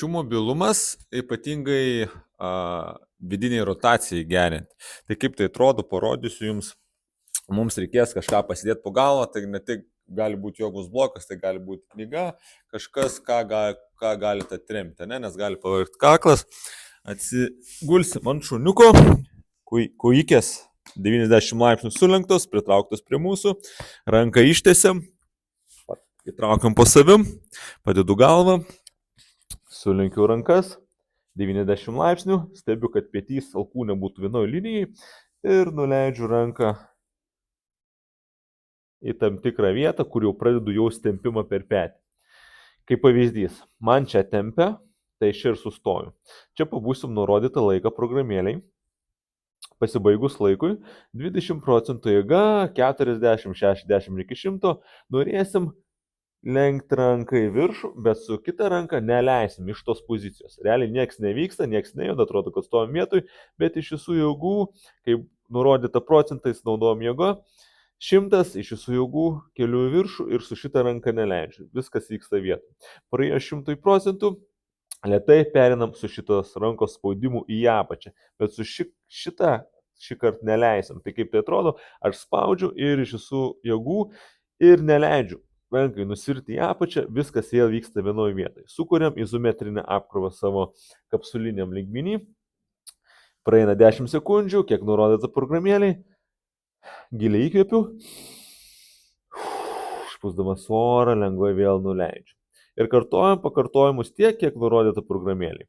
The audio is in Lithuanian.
Pečių mobilumas ypatingai vidiniai rotacijai gerinti. Tai kaip tai atrodo, parodysiu jums. Mums reikės kažką pasidėti po galvą, tai ne tik gali būti jogos blokas, tai gali būti knyga, kažkas, ką galite atremti, ne? Nes gali pavargti kaklas. Atsigulsim ant šuniuko, kojikės 90 laipsnių sulenktos, pritrauktos prie mūsų, ranką ištiesiam, įtraukiam po savim, padedu galvą, sulenkiu rankas 90 laipsnių, stebiu, kad pietys alkūnė būtų vienoje linijai ir nuleidžiu ranką į tam tikrą vietą, kur jau pradedu jausti tempimą per petį. Kaip pavyzdys, man čia tempia, tai čia ir sustoju. Čia pabūsim nurodytą laiką programėliai. Pasibaigus laikui 20% jėga, 40, 60 iki 100, norėsim lenkti ranką į viršų, bet su kita ranka neleisim iš tos pozicijos. Realiai nieks nevyksta, nieks nejuda, atrodo, kad stovim vietoj, bet iš visų jėgų, kaip nurodyta procentais, naudojam jėgą, 100 iš visų jėgų keliu į viršų ir su šitą ranką neleidžiu. Viskas vyksta vietoj. Praėjo 100%, lėtai perinam su šitos rankos spaudimu į apačią, bet su šitą šį kartą neleisim. Tai kaip tai atrodo, aš spaudžiu ir iš visų jėgų ir neleidžiu rankai nusirti į apačią, viskas vėl vyksta vienoje vietoje. Sukuriam izometrinę apkrovą savo kapsuliniam lygmenį. Praeina 10 sekundžių, kiek nurodyta programėliai. Giliai įkvėpiu. Išpūsdamas orą, lengvai vėl nuleidžiu. Ir kartojam pakartojimus tiek, kiek nurodyta programėliai.